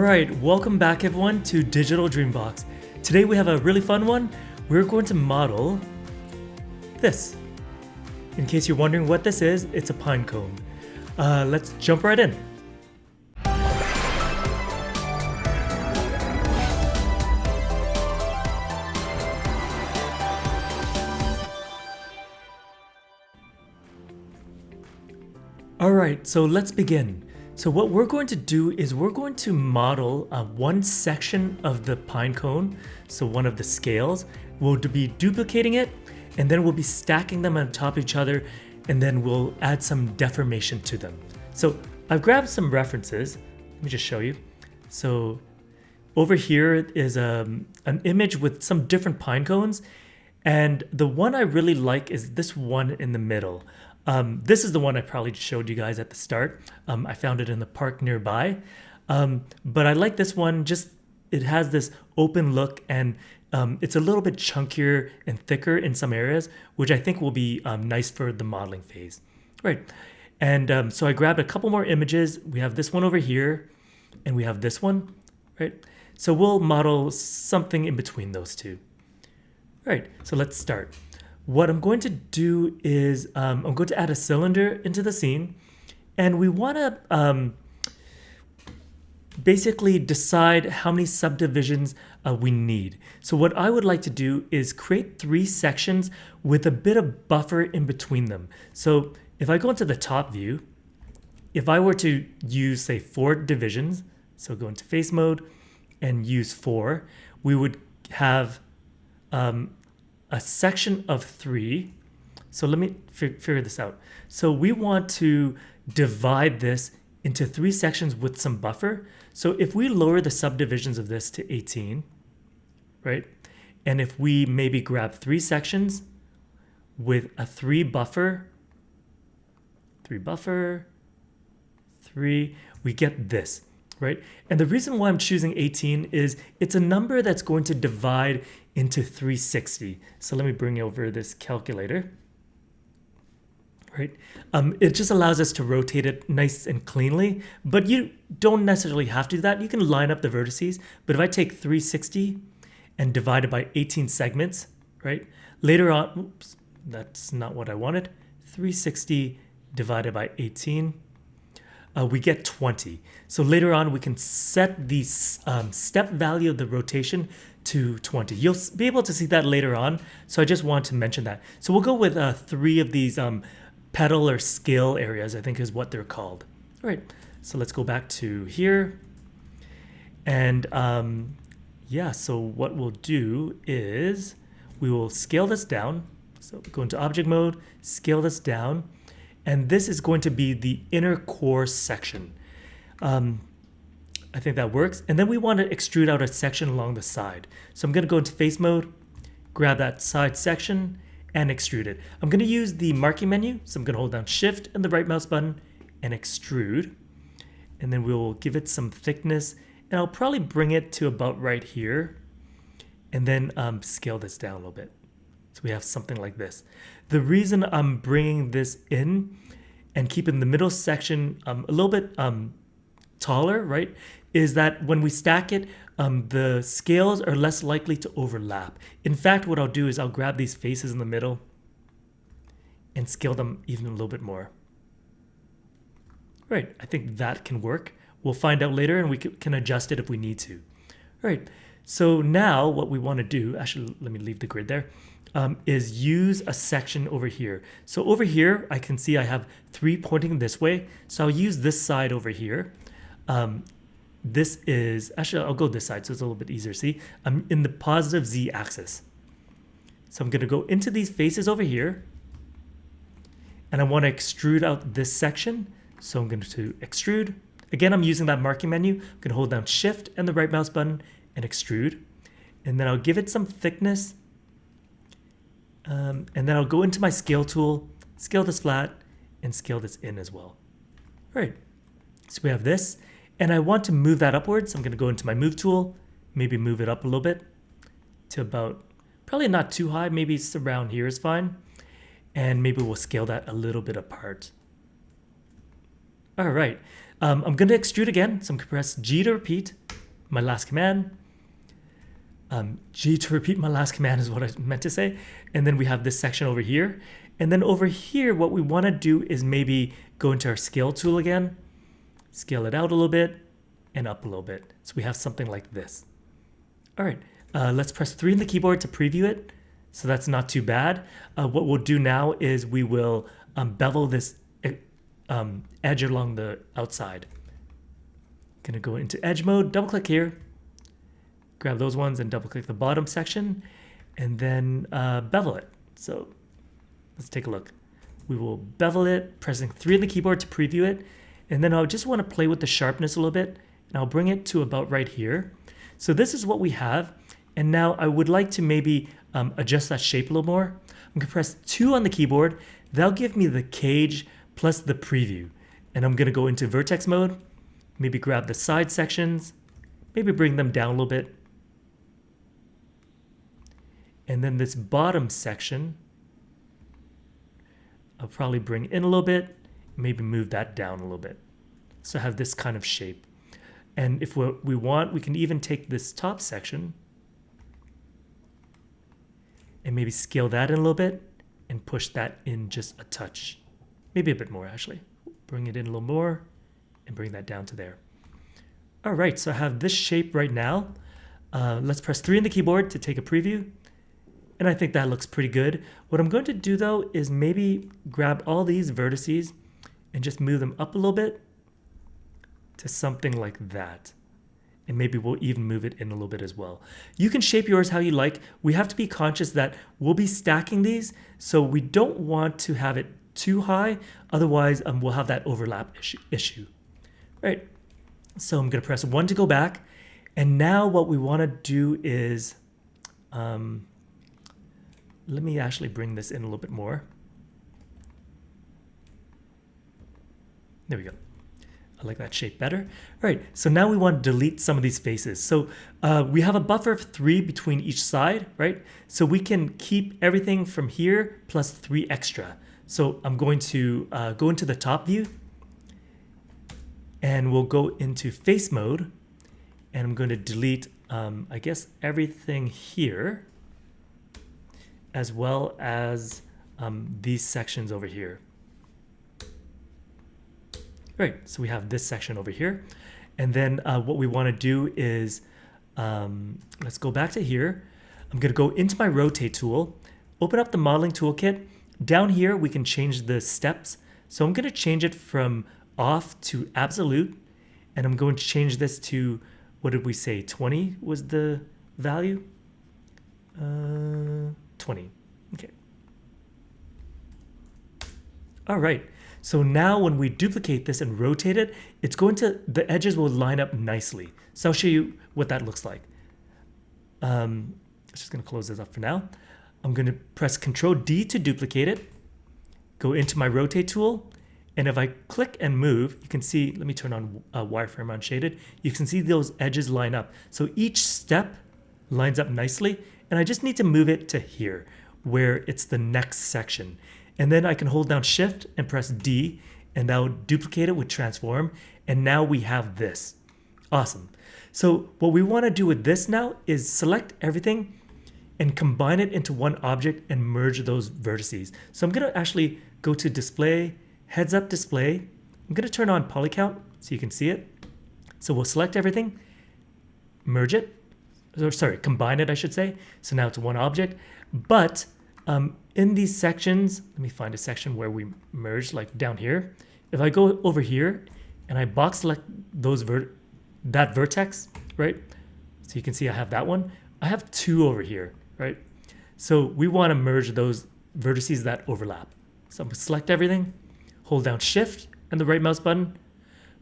Alright, welcome back everyone to Digital Dreambox. Today we have a really fun one. We're going to model this. In case you're wondering what this is, it's a pine cone. Let's jump right in. Alright, so let's begin. So what we're going to do is we're going to model one section of the pine cone, so one of the scales. We'll be duplicating it, and then we'll be stacking them on top of each other, and then we'll add some deformation to them. So I've grabbed some references. Let me just show you. So over here is an image with some different pine cones, and the one I really like is this one in the middle. This is the one I probably showed you guys at the start. I found it in the park nearby. But I like this one, just it has this open look, and it's a little bit chunkier and thicker in some areas, which I think will be nice for the modeling phase. Right. And so I grabbed a couple more images. We have this one over here, and we have this one, right? So we'll model something in between those two. Right, so let's start. What I'm going to do is I'm going to add a cylinder into the scene, and we want to basically decide how many subdivisions we need. So what I would like to do is create 3 sections with a bit of buffer in between them. So if I go into the top view, if I were to use, say, 4 divisions, so go into face mode and use 4, we would have a section of 3. So let me figure this out. So we want to divide this into 3 sections with some buffer. So if we lower the subdivisions of this to 18, right? And if we maybe grab 3 sections with a 3 buffer, 3, we get this, right? And the reason why I'm choosing 18 is it's a number that's going to divide into 360. So let me bring over this calculator. Right? It just allows us to rotate it nice and cleanly, but you don't necessarily have to do that. You can line up the vertices, but if I take 360 and divide it by 18 segments, right? Later on, oops, that's not what I wanted. 360 divided by 18, we get 20. So later on, we can set the step value of the rotation to 20. You'll be able to see that later on. So I just want to mention that. So we'll go with 3 of these pedal or scale areas, I think is what they're called. All right, so let's go back to here. And yeah, so what we'll do is we will scale this down. So go into object mode, scale this down. And this is going to be the inner core section. I think that works. And then we want to extrude out a section along the side. So I'm going to go into face mode, grab that side section, and extrude it. I'm going to use the marquee menu. So I'm going to hold down Shift and the right mouse button and extrude. And then we'll give it some thickness. And I'll probably bring it to about right here. And then scale this down a little bit. So we have something like this. The reason I'm bringing this in and keeping the middle section a little bit taller, right, is that when we stack it, the scales are less likely to overlap. In fact, what I'll do is I'll grab these faces in the middle and scale them even a little bit more. Right, I think that can work. We'll find out later, and we can adjust it if we need to. All right, so now what we want to do, actually, let me leave the grid there, is use a section over here. So over here, I can see I have 3 pointing this way. So I'll use this side over here. This is, actually I'll go this side so it's a little bit easier to see. I'm in the positive Z axis. So I'm gonna go into these faces over here, and I wanna extrude out this section. So I'm going to extrude. Again, I'm using that marquee menu. I'm gonna hold down Shift and the right mouse button and extrude. And then I'll give it some thickness. And then I'll go into my scale tool, scale this flat, and scale this in as well. All right, so we have this. And I want to move that upwards. So I'm going to go into my move tool, maybe move it up a little bit to about, probably not too high, maybe it's around here is fine. And maybe we'll scale that a little bit apart. All right, I'm going to extrude again. So I'm going to press G to repeat. my last command. G to repeat my last command is what I meant to say. And then we have this section over here. And then over here, what we want to do is maybe go into our scale tool again, scale it out a little bit and up a little bit. So we have something like this. All right, let's press 3 on the keyboard to preview it. So that's not too bad. What we'll do now is we will bevel this edge along the outside. Gonna go into edge mode, double click here, grab those ones and double click the bottom section and then bevel it. So let's take a look. We will bevel it, pressing 3 on the keyboard to preview it. And then I'll just want to play with the sharpness a little bit and I'll bring it to about right here. So this is what we have. And now I would like to maybe adjust that shape a little more. I'm gonna press 2 on the keyboard. That'll give me the cage plus the preview. And I'm gonna go into vertex mode, maybe grab the side sections, maybe bring them down a little bit. And then this bottom section, I'll probably bring in a little bit, maybe move that down a little bit. So I have this kind of shape. And if we want, we can even take this top section and maybe scale that in a little bit and push that in just a touch. Maybe a bit more actually. Bring it in a little more and bring that down to there. All right, so I have this shape right now. Let's press 3 on the keyboard to take a preview. And I think that looks pretty good. What I'm going to do though is maybe grab all these vertices and just move them up a little bit to something like that. And maybe we'll even move it in a little bit as well. You can shape yours how you like. We have to be conscious that we'll be stacking these, so we don't want to have it too high. Otherwise, we'll have that overlap issue. Right. So I'm gonna press 1 to go back. And now what we wanna do is, let me actually bring this in a little bit more. There we go. I like that shape better. All right, so now we want to delete some of these faces. So we have a buffer of 3 between each side, right? So we can keep everything from here plus 3 extra. So I'm going to go into the top view and we'll go into face mode and I'm going to delete, I guess, everything here as well as these sections over here. Right, so we have this section over here. And then what we want to do is, let's go back to here. I'm going to go into my rotate tool, open up the modeling toolkit. Down here, we can change the steps. So I'm going to change it from off to absolute. And I'm going to change this to, what did we say, 20 was the value? 20, okay. All right. So now when we duplicate this and rotate it, the edges will line up nicely. So I'll show you what that looks like. I'm just gonna close this up for now. I'm gonna press Control D to duplicate it, go into my rotate tool, and if I click and move, you can see, let me turn on wireframe unshaded, you can see those edges line up. So each step lines up nicely, and I just need to move it to here, where it's the next section. And then I can hold down Shift and press D, and that will duplicate it with transform. And now we have this. Awesome. So what we want to do with this now is select everything and combine it into one object and merge those vertices. So I'm going to actually go to Display, Heads Up Display. I'm going to turn on Poly Count so you can see it. So we'll select everything, merge it, or sorry, combine it, I should say. So now it's one object. But in these sections, let me find a section where we merge, like down here. If I go over here and I box select that vertex, right? So you can see I have that one. I have 2 over here, right? So we want to merge those vertices that overlap. So I'm gonna select everything, hold down Shift and the right mouse button,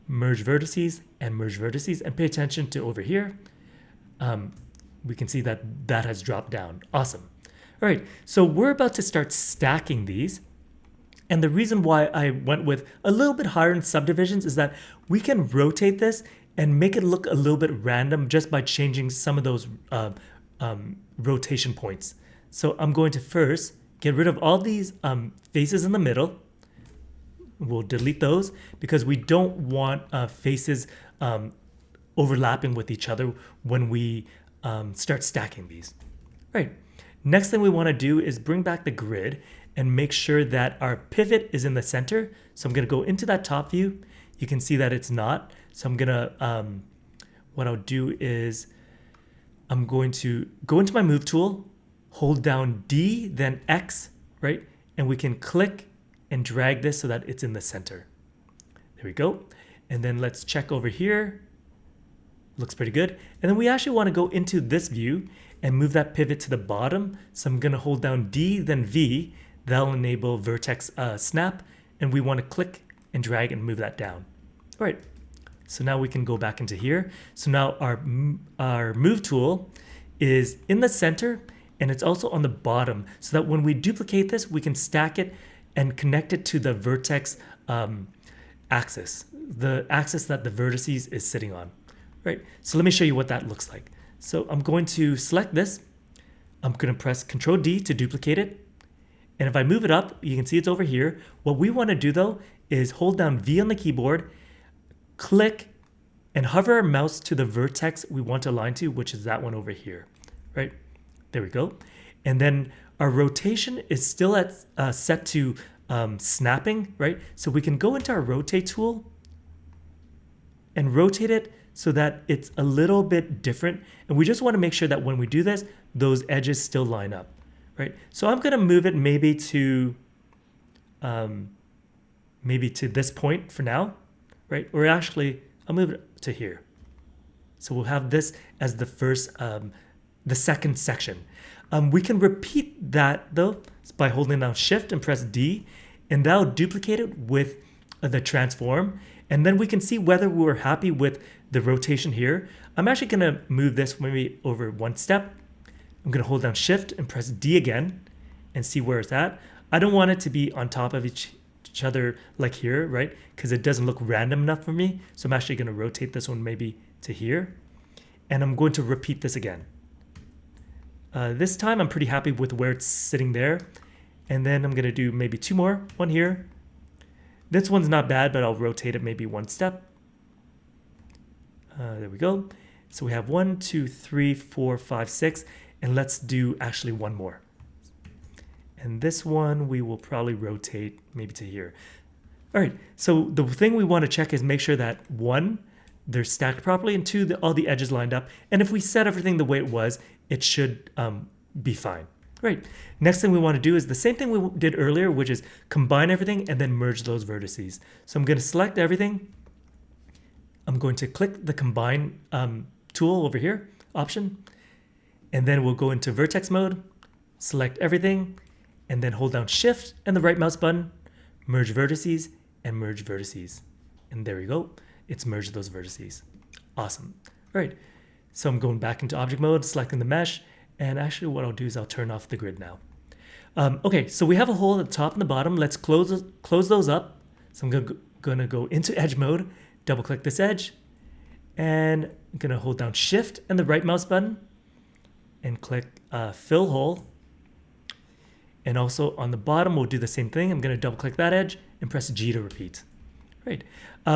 merge vertices, and pay attention to over here. We can see that that has dropped down. Awesome. All right, so we're about to start stacking these. And the reason why I went with a little bit higher in subdivisions is that we can rotate this and make it look a little bit random just by changing some of those rotation points. So I'm going to first get rid of all these faces in the middle. We'll delete those because we don't want faces overlapping with each other when we start stacking these. Right. Next thing we want to do is bring back the grid and make sure that our pivot is in the center. So I'm going to go into that top view. You can see that it's not. So I'm going to, what I'll do is I'm going to go into my move tool, hold down D, then X, right? And we can click and drag this so that it's in the center. There we go. And then let's check over here. Looks pretty good. And then we actually want to go into this view and move that pivot to the bottom. So I'm going to hold down D, then V. That'll enable vertex snap. And we want to click and drag and move that down. All right. So now we can go back into here. So now our move tool is in the center and it's also on the bottom so that when we duplicate this, we can stack it and connect it to the vertex axis, the axis that the vertices is sitting on. Right. So let me show you what that looks like. So I'm going to select this. I'm going to press Control D to duplicate it. And if I move it up, you can see it's over here. What we want to do though is hold down V on the keyboard, click and hover our mouse to the vertex we want to align to, which is that one over here, right? There we go. And then our rotation is still at set to snapping, right? So we can go into our rotate tool and rotate it so that it's a little bit different. And we just want to make sure that when we do this, those edges still line up, right? So I'm going to move it maybe to this point for now, right? Or actually, I'll move it to here. So we'll have this as the first, the second section. We can repeat that though by holding down Shift and press D, and that'll duplicate it with the transform. And then we can see whether we're happy with the rotation here. I'm actually gonna move this maybe over one step. I'm gonna hold down Shift and press D again and see where it's at. I don't want it to be on top of each other like here, right? Because it doesn't look random enough for me. So I'm actually gonna rotate this one maybe to here. And I'm going to repeat this again. This time I'm pretty happy with where it's sitting there. And then I'm gonna do maybe two more, one here. This one's not bad, but I'll rotate it maybe one step. There we go. So we have 1, 2, 3, 4, 5, 6, and let's do actually one more. And this one we will probably rotate maybe to here. All right, so the thing we want to check is make sure that one, they're stacked properly, and two, all the edges lined up. And if we set everything the way it was, it should be fine. Right. Next thing we want to do is the same thing we did earlier, which is combine everything and then merge those vertices. So I'm going to select everything. I'm going to click the combine tool over here, option, and then we'll go into vertex mode, select everything, and then hold down Shift and the right mouse button, merge vertices and merge vertices. And there we go. It's merged those vertices. Awesome. All right. So I'm going back into object mode, selecting the mesh. And actually what I'll do is I'll turn off the grid now. Okay, so we have a hole at the top and the bottom. Let's close those up. So I'm gonna go into edge mode, double click this edge, and I'm gonna hold down Shift and the right mouse button and click fill hole. And also on the bottom, we'll do the same thing. I'm gonna double click that edge and press G to repeat. Right.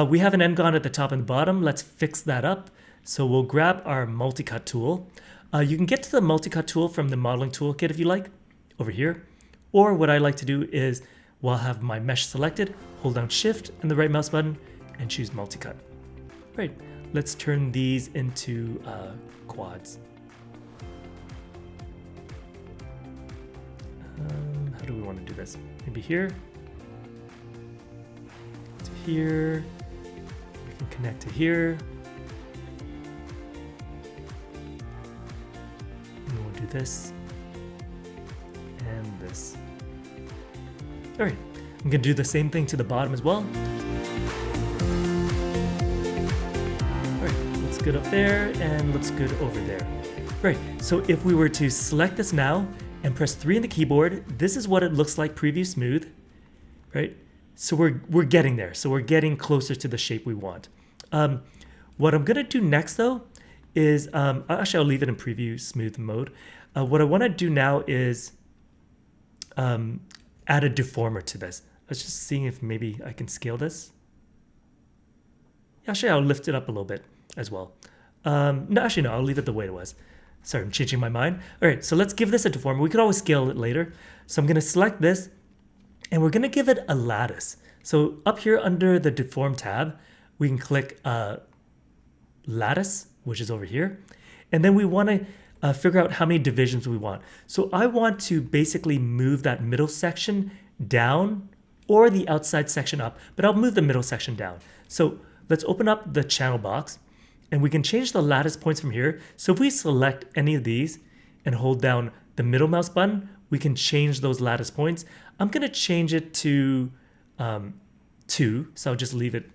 We have an N-gon at the top and the bottom. Let's fix that up. So we'll grab our multi-cut tool. You can get to the multi-cut tool from the modeling toolkit if you like, over here. Or what I like to do is, while I have my mesh selected, hold down Shift and the right mouse button and choose multi-cut. Right, let's turn these into quads. How do we want to do this? Maybe here, to here, we can connect to here. Do this and this. All right, I'm gonna do the same thing to the bottom as well. All right, looks good up there and looks good over there. Right, so if we were to select this now and press 3 on the keyboard, this is what it looks like preview smooth, right? So we're getting there. So we're getting closer to the shape we want. What I'm gonna do next though is, actually I'll leave it in preview smooth mode. What I want to do now is add a deformer to this. Let's just see if maybe I can scale this. Actually, I'll lift it up a little bit as well. No, actually no, I'll leave it the way it was. Sorry, I'm changing my mind. All right, so let's give this a deformer. We could always scale it later. So I'm gonna select this and we're gonna give it a lattice. So up here under the deform tab, we can click lattice, which is over here. And then we wanna figure out how many divisions we want. So I want to basically move that middle section down or the outside section up, but I'll move the middle section down. So let's open up the channel box and we can change the lattice points from here. So if we select any of these and hold down the middle mouse button, we can change those lattice points. I'm gonna change it to 2, so I'll just leave it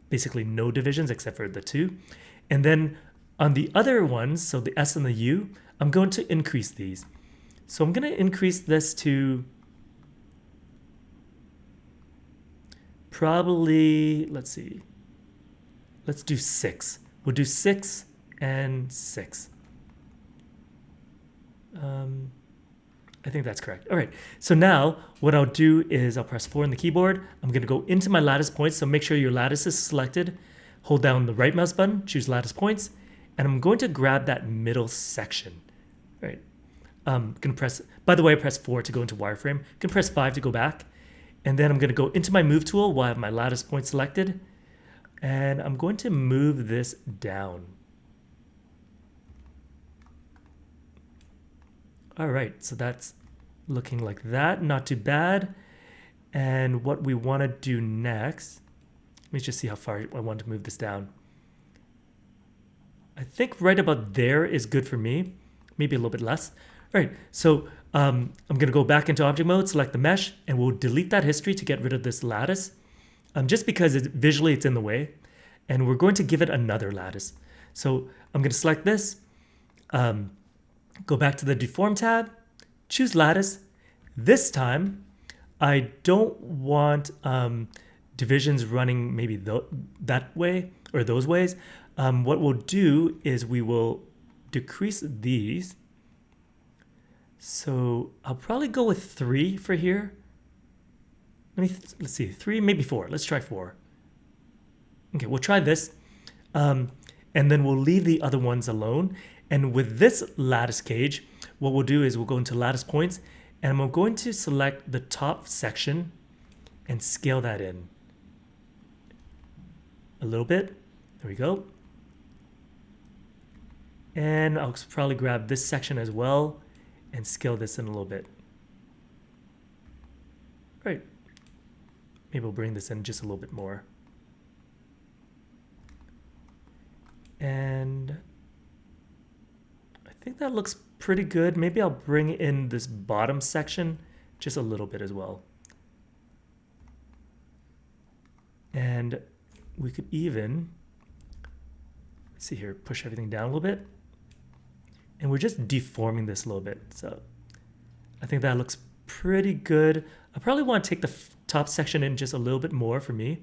basically no divisions except for the 2. And then on the other ones, so the S and the U, I'm going to increase these. So I'm gonna increase this to probably, let's see, let's do 6. We'll do 6 and 6. I think that's correct. All right, so now what I'll do is I'll press 4 on the keyboard. I'm gonna go into my lattice points, so make sure your lattice is selected. Hold down the right mouse button, choose lattice points, and I'm going to grab that middle section. All right, gonna press, by the way, I press 4 to go into wireframe. You can press 5 to go back. And then I'm gonna go into my move tool while I have my lattice point selected. And I'm going to move this down. All right, so that's looking like that, not too bad. And what we wanna do next, let me just see how far I want to move this down. I think right about there is good for me, maybe a little bit less. All right, so I'm gonna go back into object mode, select the mesh, and we'll delete that history to get rid of this lattice, just because visually it's in the way. And we're going to give it another lattice. So I'm gonna select this, go back to the deform tab, choose lattice. This time, I don't want divisions running maybe that way or those ways. What we'll do is we will decrease these. So I'll probably go with 3 for here. Let's see, 3, maybe 4. Let's try 4. Okay, we'll try this. And then we'll leave the other ones alone. And with this lattice cage, what we'll do is we'll go into lattice points and I'm going to select the top section and scale that in a little bit. There we go. And I'll probably grab this section as well and scale this in a little bit. Right. Maybe we'll bring this in just a little bit more. And I think that looks pretty good. Maybe I'll bring in this bottom section just a little bit as well. And we could even, let's see here, push everything down a little bit. And we're just deforming this a little bit. So I think that looks pretty good. I probably want to take the top section in just a little bit more for me.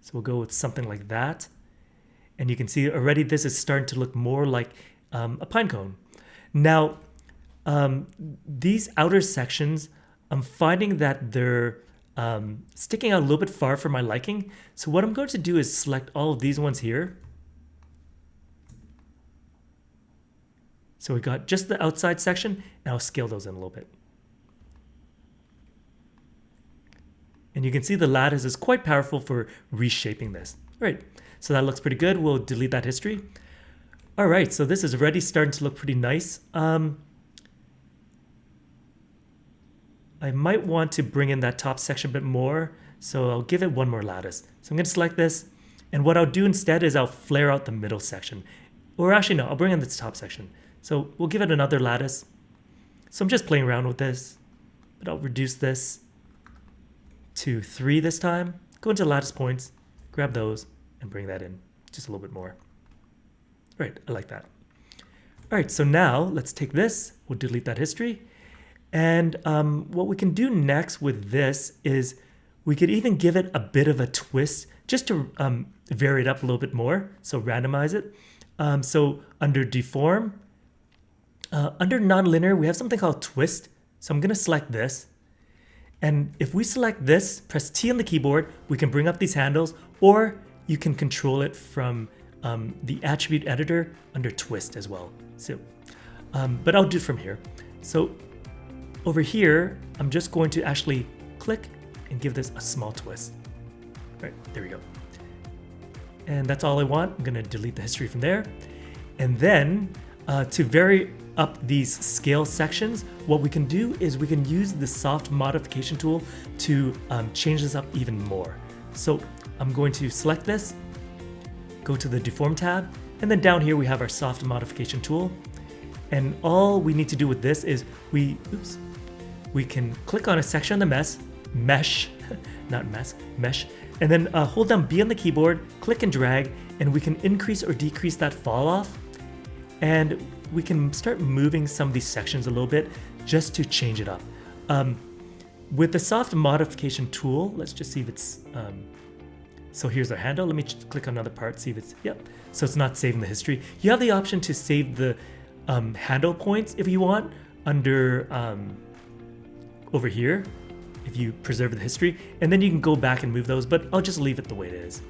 So we'll go with something like that. And you can see already this is starting to look more like a pine cone. Now, these outer sections, I'm finding that they're sticking out a little bit far for my liking. So what I'm going to do is select all of these ones here. So we got just the outside section, and I'll scale those in a little bit. And you can see the lattice is quite powerful for reshaping this. All right, so that looks pretty good. We'll delete that history. All right, so this is already starting to look pretty nice. I might want to bring in that top section a bit more, so I'll give it one more lattice. So I'm gonna select this, and what I'll do instead is I'll flare out the middle section. Or actually no, I'll bring in this top section. So we'll give it another lattice. So I'm just playing around with this, but I'll reduce this to 3 this time. Go into lattice points, grab those, and bring that in just a little bit more. All right, I like that. All right, so now let's take this, we'll delete that history. And what we can do next with this is we could even give it a bit of a twist just to vary it up a little bit more, so randomize it. So under deform, under nonlinear, we have something called twist. So I'm gonna select this. And if we select this, press T on the keyboard, we can bring up these handles, or you can control it from the attribute editor under twist as well. So, but I'll do it from here. So over here, I'm just going to actually click and give this a small twist. Right, there we go. And that's all I want. I'm gonna delete the history from there. And then to vary up these scale sections, what we can do is we can use the soft modification tool to change this up even more. So I'm going to select this, go to the Deform tab, and then down here we have our soft modification tool. And all we need to do with this is we can click on a section on the mesh, not mess, mesh, and then hold down B on the keyboard, click and drag, and we can increase or decrease that fall off. And we can start moving some of these sections a little bit just to change it up. With the soft modification tool, let's just see if it's, so here's our handle. Let me click on another part, see if it's, yep. So it's not saving the history. You have the option to save the handle points if you want under over here, if you preserve the history, and then you can go back and move those, but I'll just leave it the way it is.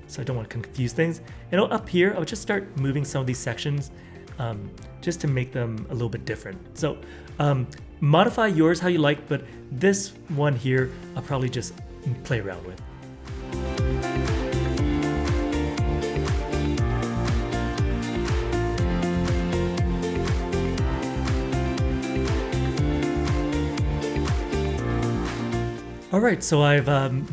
So I don't want to confuse things. And up here, I'll just start moving some of these sections just to make them a little bit different. So modify yours how you like, but this one here, I'll probably just play around with. All right, so I've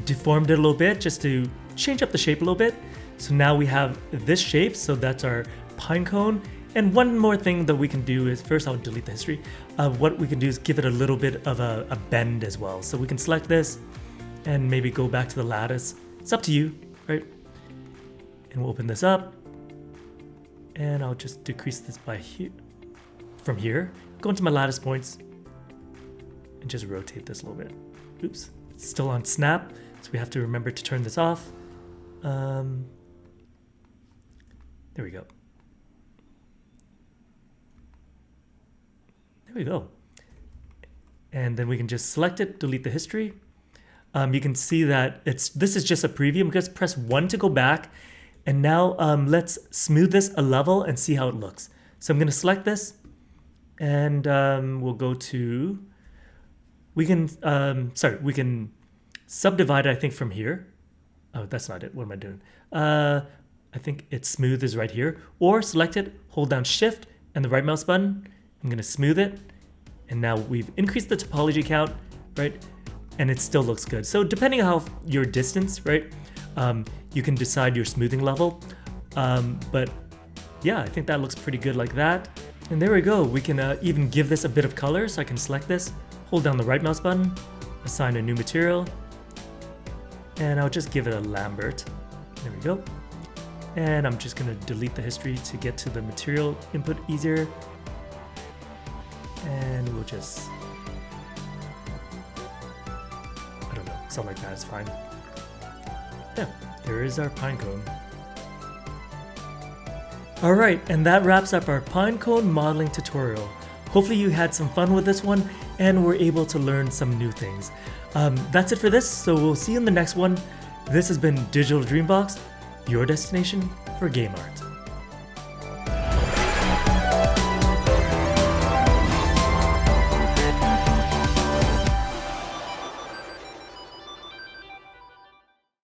deformed it a little bit just to change up the shape a little bit. So now we have this shape, so that's our pine cone. And one more thing that we can do is, first I'll delete the history. What we can do is give it a little bit of a bend as well. So we can select this and maybe go back to the lattice. It's up to you, right? And we'll open this up. And I'll just decrease this by here, from here. Go into my lattice points and just rotate this a little bit. Oops. Still on snap, so we have to remember to turn this off. There we go. There we go. And then we can just select it, delete the history. You can see that this is just a preview. I'm going to press 1 to go back. And now let's smooth this a level and see how it looks. So I'm going to select this, and we'll go to, we can subdivide it, I think, from here. Oh, that's not it. What am I doing? I think it's smooth is right here. Or select it, hold down Shift and the right mouse button. I'm going to smooth it. And now we've increased the topology count, right? And it still looks good. So depending on how your distance, right? You can decide your smoothing level. But yeah, I think that looks pretty good like that. And there we go. We can even give this a bit of color. So I can select this, hold down the right mouse button, assign a new material, and I'll just give it a Lambert. There we go. And I'm just gonna delete the history to get to the material input easier. And we'll just, I don't know, something like that is fine. Yeah, there is our pine cone. All right, and that wraps up our pine cone modeling tutorial. Hopefully you had some fun with this one and were able to learn some new things. That's it for this, so we'll see you in the next one. This has been Digital Dreambox, your destination for game art.